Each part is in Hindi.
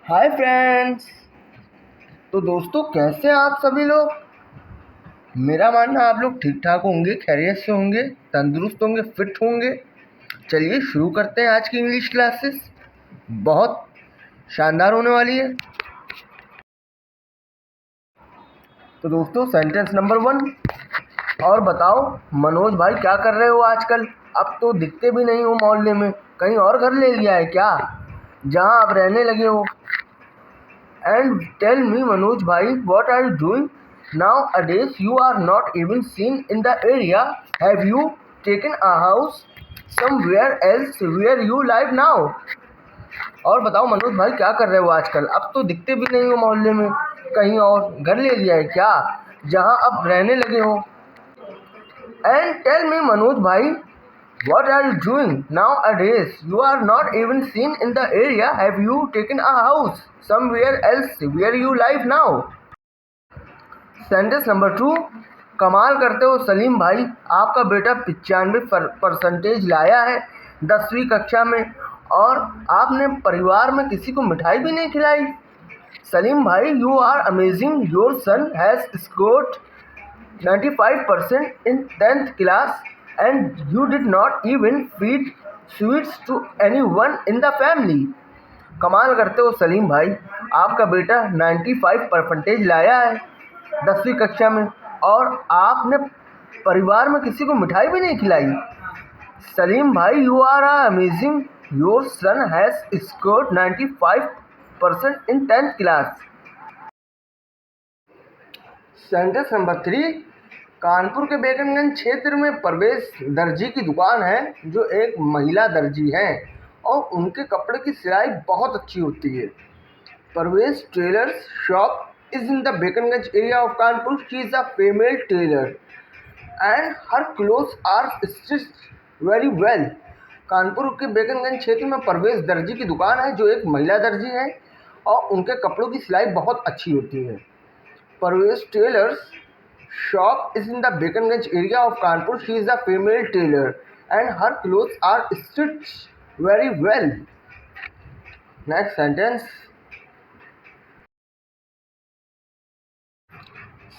Hi friends. तो दोस्तों, कैसे हैं आप सभी लोग। मेरा मानना आप लोग ठीक ठाक होंगे, खैरियत से होंगे, तंदुरुस्त होंगे, फिट होंगे। चलिए शुरू करते हैं आज की इंग्लिश क्लासेस। बहुत शानदार होने वाली है। तो दोस्तों, सेंटेंस नंबर 1। और बताओ मनोज भाई, क्या कर रहे हो आजकल। अब तो दिखते भी नहीं हो मोहल्ले में, कहीं और घर ले लिया है क्या जहाँ आप रहने लगे हो। And tell me, Manoj bhai, what are you doing? Nowadays, you are not even seen in the area. Have you taken a house somewhere else where you live now? और बताओ मनोज भाई, क्या कर रहे हो आजकल। अब तो दिखते भी नहीं हो मोहल्ले में, कहीं और घर ले लिया है क्या जहाँ अब रहने लगे हो। And tell me, Manoj bhai, what are you doing nowadays? You are not even seen in the area. Have you taken a house somewhere else where you live now? Sentence number 2। कमाल करते हो सलीम भाई, आपका बेटा 95% लाया है 10वीं कक्षा में, और आपने परिवार में किसी को मिठाई भी नहीं खिलाई। सलीम भाई, you are amazing, your son has scored 95% in 10th class and you did not even feed sweets to anyone in the family. कमाल करते हो सलीम भाई, आपका बेटा 95% लाया है 10वीं कक्षा में, और आपने परिवार में किसी को मिठाई भी नहीं खिलाई। सलीम भाई, you are amazing, your son has scored 95% in 10th class. Sentence number 3। Kanpur के बेगमगंज क्षेत्र में परवेश दर्जी की दुकान है, जो एक महिला दर्जी हैं और उनके कपड़े की सिलाई बहुत अच्छी होती है। Parvesh tailor's shop is in the Begamganj area of Kanpur. She is a female tailor and her clothes are stitched very well. Kanpur के बेगमगंज क्षेत्र में परवेश दर्जी की दुकान है, जो एक महिला दर्जी है और उनके कपड़ों की सिलाई बहुत अच्छी होती है। Parvez Tailor's shop is in the Beaconganj area of Kanpur. She is a female tailor and her clothes are stitched very well. Next sentence.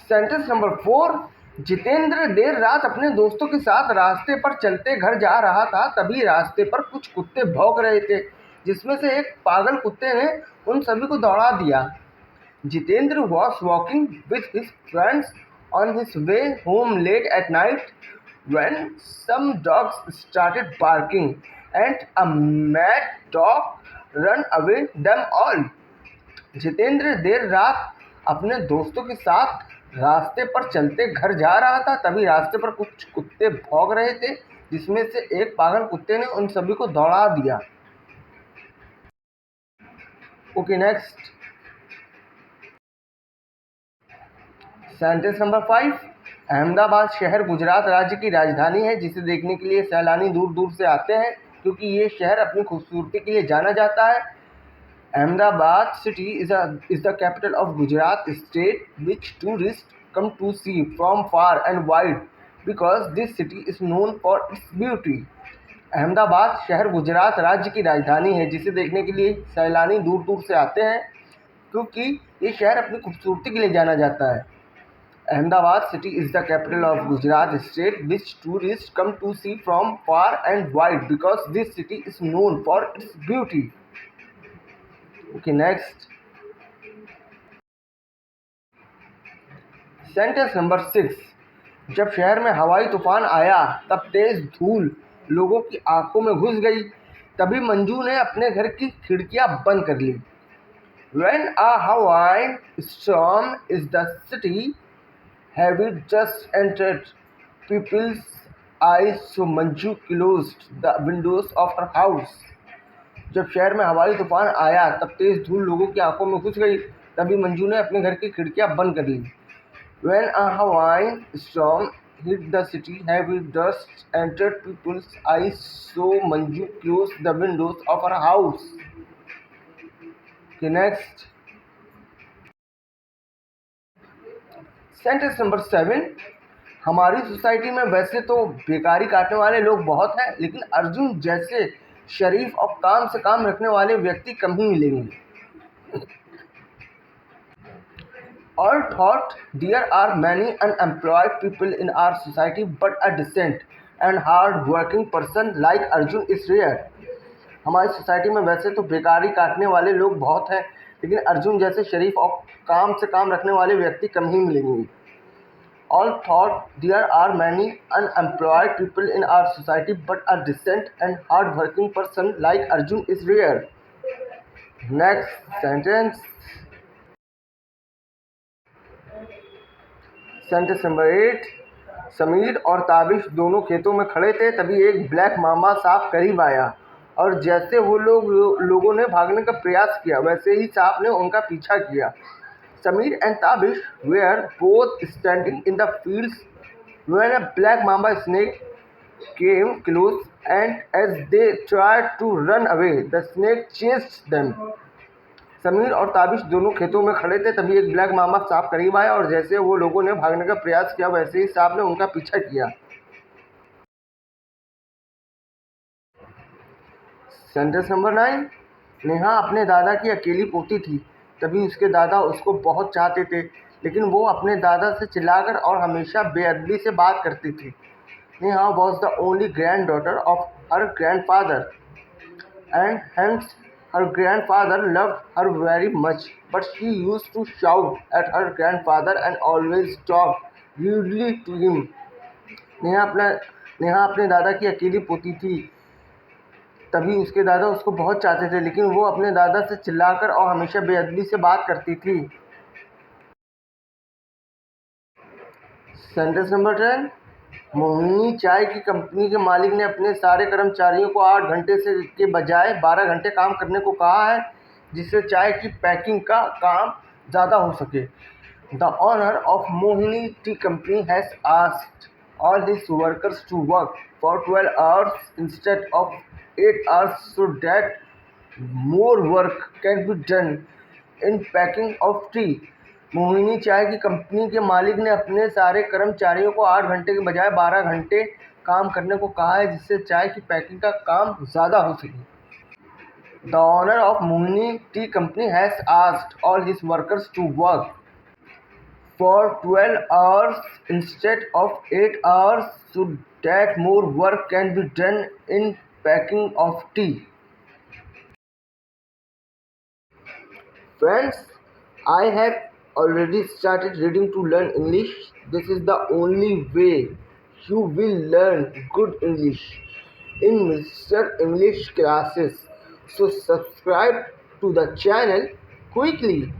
Sentence number 4। Jitendra देर रात अपने दोस्तों के साथ रास्ते पर चलते घर जा रहा था, तभी रास्ते पर कुछ कुत्ते भौंक रहे थे, जिसमें से एक पागल कुत्ते ने उन सभी को दौड़ा दिया। Jitendra was walking with his friends on his way home late at night when some dogs started barking and a mad dog ran away them all. Jitendra देर रात अपने दोस्तों के साथ रास्ते पर चलते घर जा रहा था, तभी रास्ते पर कुछ कुत्ते भौंक रहे थे, जिसमें से एक पागल कुत्ते ने उन सभी को दौड़ा दिया। Okay, next sentence number 5। Ahmedabad शहर गुजरात राज्य की राजधानी है, जिसे देखने के लिए सैलानी दूर दूर से आते हैं, क्योंकि ये शहर अपनी खूबसूरती के लिए जाना जाता है। Ahmedabad city is the capital of Gujarat state which tourist come to see from far and wide because this city is known for its beauty. Ahmedabad शहर गुजरात राज्य की राजधानी है, जिसे देखने के लिए सैलानी दूर दूर से आते हैं, क्योंकि ये शहर अपनी खूबसूरती के लिए जाना जाता है। Ahmedabad city is the capital of Gujarat state, which tourists come to see from far and wide because this city is known for its beauty. Okay, next. Sentence number 6। जब शहर में हवाई तूफान आया, तब तेज धूल लोगों की आंखों में घुस गई, तभी मंजू ने अपने घर की खिड़कियां बंद कर ली। When a Hawaiian storm is the city, have you just entered people's eyes, so Manju closed the windows of her house. जब शहर में हवाई तूफान आया, तब तेज धूल लोगों की आंखों में घुस गई, तभी मंजू ने अपने घर की खिड़कियां बंद कर ली। When a Hawaiian storm hit the city, have you just entered people's eyes, so Manju closed the windows of her house. Okay, next. Sentence number 7। हमारी सोसाइटी में वैसे तो बेकारी काटने वाले लोग बहुत हैं, लेकिन अर्जुन जैसे शरीफ और काम से काम रखने वाले व्यक्ति कम ही मिलेंगे। All thought there are many unemployed people in our society, but a decent and hard working person like Arjun is rare. हमारी सोसाइटी में वैसे तो बेकारी काटने वाले लोग बहुत हैं, लेकिन अर्जुन जैसे शरीफ और काम से काम रखने वाले व्यक्ति कम ही मिलेंगे. All thought there are many unemployed people in our society, but a decent and hard working person like Arjun is rare. Next sentence. Sentence number 8. Sameer और ताबिश दोनों खेतों में खड़े थे, तभी एक ब्लैक मामा सांप करीब आया और जैसे वो लोगों ने भागने का प्रयास किया, वैसे ही सांप ने उनका पीछा किया. Sameer and Tabish were both standing in the fields when a black mamba snake came close, and as they tried to run away, the snake chased them. Sameer और ताबिश दोनों खेतों में खड़े थे, तभी एक ब्लैक मामा सांप करीब आया और जैसे वो लोगों ने भागने का प्रयास किया, वैसे ही सांप ने उनका पीछा किया. Sentence number 9. नेहा अपने दादा की अकेली पोती थी, तभी उसके दादा उसको बहुत चाहते थे, लेकिन वो अपने दादा से चिल्लाकर और हमेशा बेअदबी से बात करती थी. Neha was the only granddaughter of her grandfather, and hence her grandfather loved her very much, but she used to shout at her grandfather and always talk rudely to him. Neha अपने दादा की अकेली पोती थी, तभी उसके दादा उसको बहुत चाहते थे, लेकिन वो अपने दादा से चिल्लाकर और हमेशा बेअदबी से बात करती थी. Sentence number 10. मोहिनी चाय की कंपनी के मालिक ने अपने सारे कर्मचारियों को 8 घंटे से के बजाय 12 घंटे काम करने को कहा है, जिससे चाय की पैकिंग का काम ज़्यादा हो सके. The owner of Mohini T company has asked all his workers to work for 12 hours instead of 8 hours so that more work can be done in packing of tea. Mohini चाय की कंपनी के मालिक ने अपने सारे कर्मचारियों को 8 घंटे के बजाय 12 घंटे काम करने को कहा है, जिससे चाय की पैकिंग का काम ज़्यादा हो सके. The owner of Mohini Tea Company has asked all his workers to work for 12 hours instead of 8 hours so that more work can be done in packing of tea. Friends, I have already started reading to learn English. This is the only way you will learn good English in Mr. English classes. So subscribe to the channel quickly.